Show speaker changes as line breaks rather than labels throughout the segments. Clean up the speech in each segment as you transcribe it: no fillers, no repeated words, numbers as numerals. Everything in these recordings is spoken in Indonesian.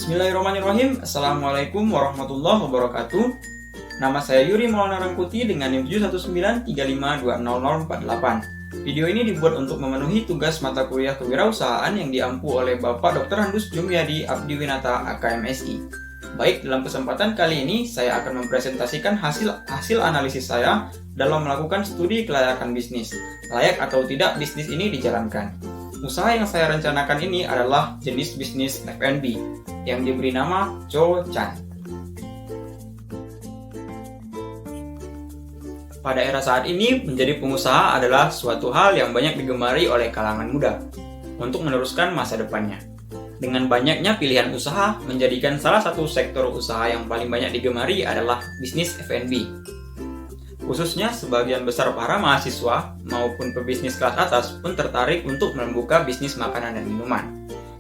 Bismillahirrahmanirrahim. Assalamualaikum warahmatullahi wabarakatuh. Nama saya Yuri Maulana Rangkuti dengan NIM 71935200048. Video ini dibuat untuk memenuhi tugas mata kuliah kewirausahaan yang diampu oleh Bapak Dr. Handus Jumyadi Abdiwinata AKMSI. Baik, dalam kesempatan kali ini saya akan mempresentasikan hasil analisis saya dalam melakukan studi kelayakan bisnis. Layak atau tidak bisnis ini dijalankan. Usaha yang saya rencanakan ini adalah jenis bisnis F&B yang diberi nama Cho-chan. Pada era saat ini, menjadi pengusaha adalah suatu hal yang banyak digemari oleh kalangan muda untuk meneruskan masa depannya. Dengan banyaknya pilihan usaha, menjadikan salah satu sektor usaha yang paling banyak digemari adalah bisnis F&B. Khususnya sebagian besar para mahasiswa maupun pebisnis kelas atas pun tertarik untuk membuka bisnis makanan dan minuman.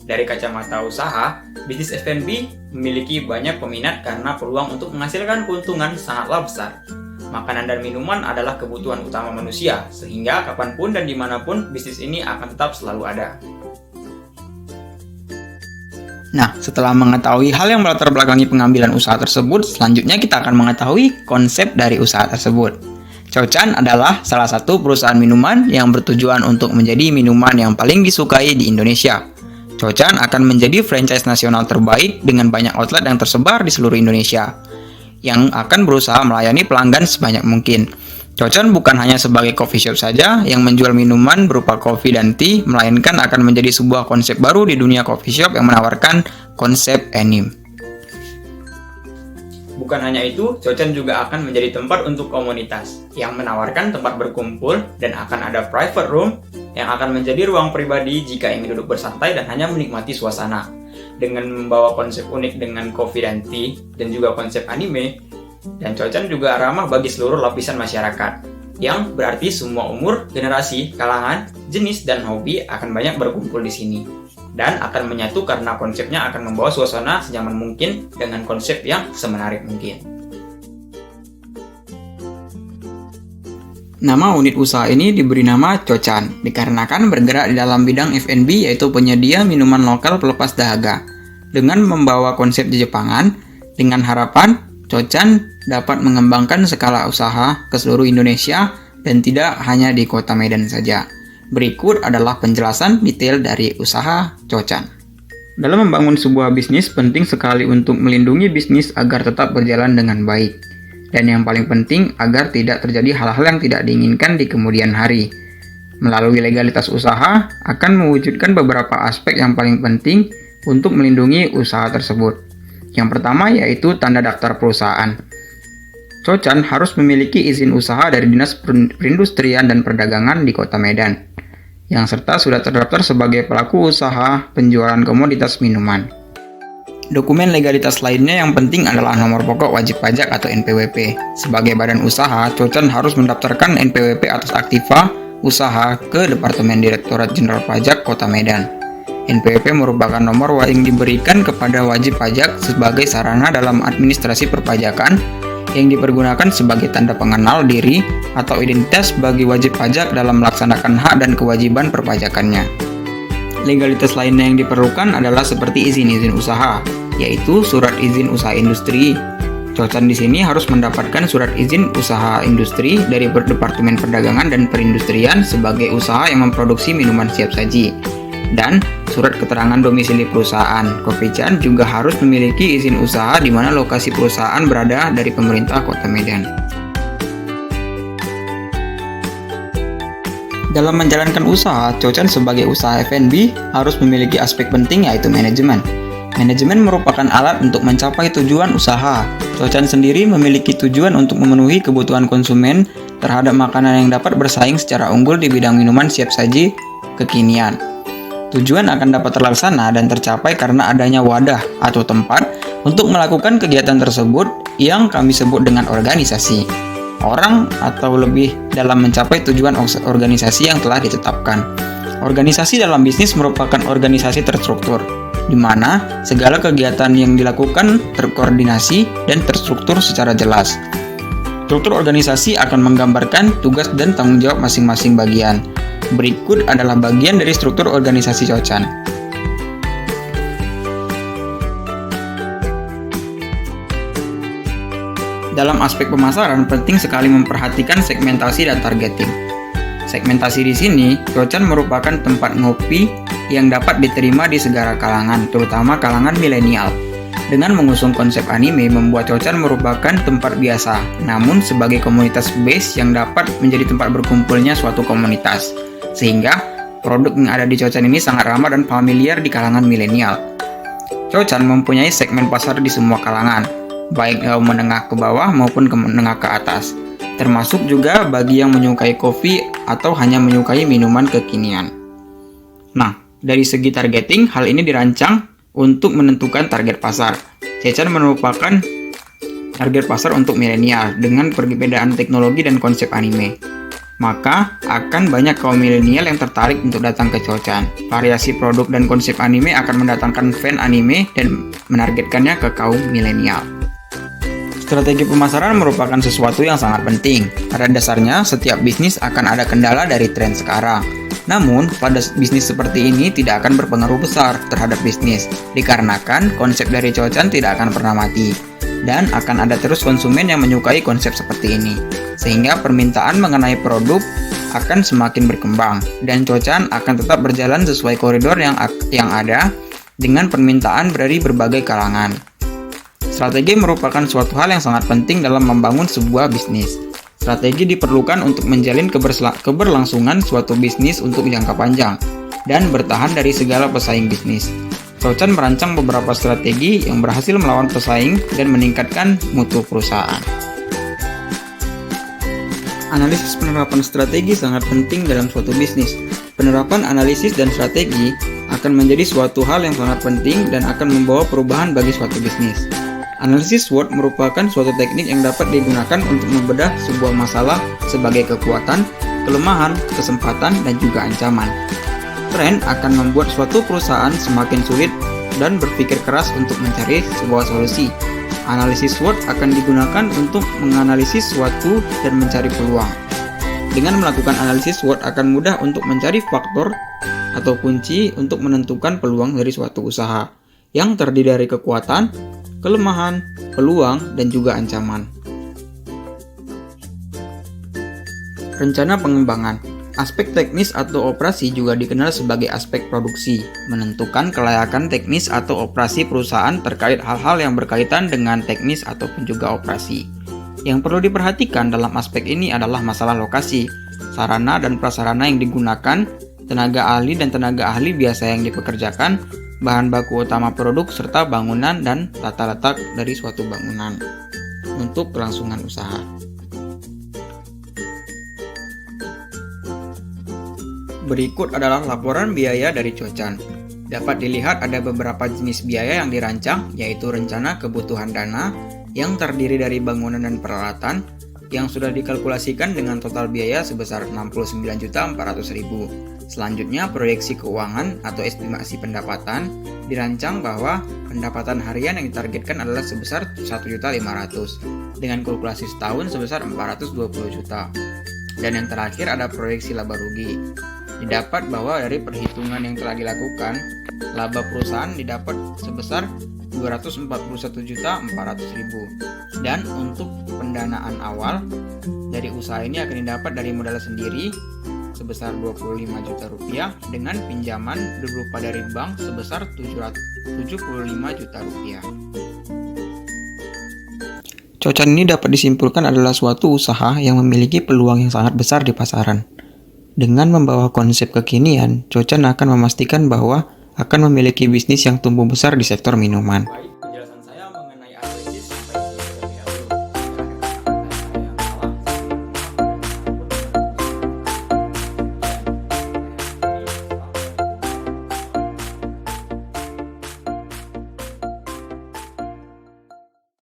Dari kacamata usaha, bisnis F&B memiliki banyak peminat karena peluang untuk menghasilkan keuntungan sangatlah besar. Makanan dan minuman adalah kebutuhan utama manusia, sehingga kapanpun dan dimanapun bisnis ini akan tetap selalu ada.
Nah, setelah mengetahui hal yang melatar belakangi pengambilan usaha tersebut, selanjutnya kita akan mengetahui konsep dari usaha tersebut. Cho-chan adalah salah satu perusahaan minuman yang bertujuan untuk menjadi minuman yang paling disukai di Indonesia. Cho-chan akan menjadi franchise nasional terbaik dengan banyak outlet yang tersebar di seluruh Indonesia, yang akan berusaha melayani pelanggan sebanyak mungkin. Cho-chan bukan hanya sebagai coffee shop saja yang menjual minuman berupa kopi dan tea, melainkan akan menjadi sebuah konsep baru di dunia coffee shop yang menawarkan konsep anime.
Bukan hanya itu, Cho-chan juga akan menjadi tempat untuk komunitas yang menawarkan tempat berkumpul dan akan ada private room yang akan menjadi ruang pribadi jika ingin duduk bersantai dan hanya menikmati suasana. Dengan membawa konsep unik dengan kopi dan tea dan juga konsep anime, dan Cho-chan juga ramah bagi seluruh lapisan masyarakat, yang berarti semua umur, generasi, kalangan, jenis, dan hobi akan banyak berkumpul di sini. Dan akan menyatu karena konsepnya akan membawa suasana senyaman mungkin dengan konsep yang semenarik mungkin.
Nama unit usaha ini diberi nama Cho-chan, dikarenakan bergerak di dalam bidang F&B yaitu penyedia minuman lokal pelepas dahaga. Dengan membawa konsep di Jepangan, dengan harapan Cho-chan dapat mengembangkan skala usaha ke seluruh Indonesia dan tidak hanya di kota Medan saja. Berikut adalah penjelasan detail dari usaha Cho-chan. Dalam membangun sebuah bisnis, penting sekali untuk melindungi bisnis agar tetap berjalan dengan baik. Dan yang paling penting agar tidak terjadi hal-hal yang tidak diinginkan di kemudian hari. Melalui legalitas usaha akan mewujudkan beberapa aspek yang paling penting untuk melindungi usaha tersebut. Yang pertama yaitu tanda daftar perusahaan. Cho-chan harus memiliki izin usaha dari Dinas Perindustrian dan Perdagangan di Kota Medan, yang serta sudah terdaftar sebagai pelaku usaha penjualan komoditas minuman. Dokumen legalitas lainnya yang penting adalah nomor pokok wajib pajak atau NPWP. Sebagai badan usaha, Cho-chan harus mendaftarkan NPWP atas aktiva usaha ke Departemen Direktorat Jenderal Pajak Kota Medan. NPWP merupakan nomor yang diberikan kepada wajib pajak sebagai sarana dalam administrasi perpajakan yang dipergunakan sebagai tanda pengenal diri atau identitas bagi wajib pajak dalam melaksanakan hak dan kewajiban perpajakannya. Legalitas lainnya yang diperlukan adalah seperti izin-izin usaha, yaitu surat izin usaha industri. Cho-chan di sini harus mendapatkan surat izin usaha industri dari Departemen Perdagangan dan Perindustrian sebagai usaha yang memproduksi minuman siap saji. Dan surat keterangan domisili perusahaan. Cho-chan juga harus memiliki izin usaha di mana lokasi perusahaan berada dari pemerintah Kota Medan. Dalam menjalankan usaha, Cho-chan sebagai usaha F&B harus memiliki aspek penting yaitu manajemen. Manajemen merupakan alat untuk mencapai tujuan usaha. Cho-chan sendiri memiliki tujuan untuk memenuhi kebutuhan konsumen terhadap makanan yang dapat bersaing secara unggul di bidang minuman siap saji kekinian. Tujuan akan dapat terlaksana dan tercapai karena adanya wadah atau tempat untuk melakukan kegiatan tersebut yang kami sebut dengan organisasi. Orang atau lebih dalam mencapai tujuan organisasi yang telah ditetapkan. Organisasi dalam bisnis merupakan organisasi terstruktur, di mana segala kegiatan yang dilakukan terkoordinasi dan terstruktur secara jelas. Struktur organisasi akan menggambarkan tugas dan tanggung jawab masing-masing bagian. Berikut adalah bagian dari struktur organisasi Cho-chan. Dalam aspek pemasaran, penting sekali memperhatikan segmentasi dan targeting. Segmentasi di sini, Cocan merupakan tempat ngopi yang dapat diterima di segala kalangan, terutama kalangan milenial. Dengan mengusung konsep anime, membuat Cocan merupakan tempat biasa, namun sebagai komunitas base yang dapat menjadi tempat berkumpulnya suatu komunitas. Sehingga, produk yang ada di Cocan ini sangat ramah dan familiar di kalangan milenial. Cocan mempunyai segmen pasar di semua kalangan, baik kaum menengah ke bawah maupun ke menengah ke atas, termasuk juga bagi yang menyukai kopi atau hanya menyukai minuman kekinian. Nah, dari segi targeting, hal ini dirancang untuk menentukan target pasar. Cocan merupakan target pasar untuk milenial dengan perbedaan teknologi dan konsep anime. Maka, akan banyak kaum milenial yang tertarik untuk datang ke Cocan. Variasi produk dan konsep anime akan mendatangkan fan anime dan menargetkannya ke kaum milenial. Strategi pemasaran merupakan sesuatu yang sangat penting. Pada dasarnya, setiap bisnis akan ada kendala dari tren sekarang. Namun, pada bisnis seperti ini tidak akan berpengaruh besar terhadap bisnis, dikarenakan konsep dari Cocan tidak akan pernah mati. Dan akan ada terus konsumen yang menyukai konsep seperti ini, sehingga permintaan mengenai produk akan semakin berkembang, dan Cocan akan tetap berjalan sesuai koridor yang ada dengan permintaan dari berbagai kalangan. Strategi merupakan suatu hal yang sangat penting dalam membangun sebuah bisnis. Strategi diperlukan untuk menjalin keberlangsungan suatu bisnis untuk jangka panjang dan bertahan dari segala pesaing bisnis. Cocan merancang beberapa strategi yang berhasil melawan pesaing dan meningkatkan mutu perusahaan. Analisis penerapan strategi sangat penting dalam suatu bisnis. Penerapan analisis dan strategi akan menjadi suatu hal yang sangat penting dan akan membawa perubahan bagi suatu bisnis. Analisis SWOT merupakan suatu teknik yang dapat digunakan untuk membedah sebuah masalah sebagai kekuatan, kelemahan, kesempatan, dan juga ancaman. Tren akan membuat suatu perusahaan semakin sulit dan berpikir keras untuk mencari sebuah solusi. Analisis SWOT akan digunakan untuk menganalisis suatu dan mencari peluang. Dengan melakukan analisis SWOT akan mudah untuk mencari faktor atau kunci untuk menentukan peluang dari suatu usaha yang terdiri dari kekuatan, kelemahan, peluang, dan juga ancaman. Rencana pengembangan. Aspek teknis atau operasi juga dikenal sebagai aspek produksi, menentukan kelayakan teknis atau operasi perusahaan terkait hal-hal yang berkaitan dengan teknis ataupun juga operasi. Yang perlu diperhatikan dalam aspek ini adalah masalah lokasi, sarana dan prasarana yang digunakan, tenaga ahli dan tenaga ahli biasa yang dipekerjakan, bahan baku utama produk, serta bangunan dan tata letak dari suatu bangunan untuk kelangsungan usaha. Berikut adalah laporan biaya dari Cocan. Dapat dilihat ada beberapa jenis biaya yang dirancang, yaitu rencana kebutuhan dana yang terdiri dari bangunan dan peralatan yang sudah dikalkulasikan dengan total biaya sebesar 69.400.000. Selanjutnya, proyeksi keuangan atau estimasi pendapatan dirancang bahwa pendapatan harian yang ditargetkan adalah sebesar 1.500.000 dengan kalkulasi setahun sebesar 420 juta. Dan yang terakhir ada proyeksi laba rugi. Didapat bahwa dari perhitungan yang telah dilakukan, laba perusahaan didapat sebesar 241.400.000. Dan untuk pendanaan awal dari usaha ini akan didapat dari modal sendiri sebesar 25 juta rupiah dengan pinjaman berupa dari bank sebesar 75 juta rupiah. Cocan ini dapat disimpulkan adalah suatu usaha yang memiliki peluang yang sangat besar di pasaran. Dengan membawa konsep kekinian, Cocan akan memastikan bahwa akan memiliki bisnis yang tumbuh besar di sektor minuman.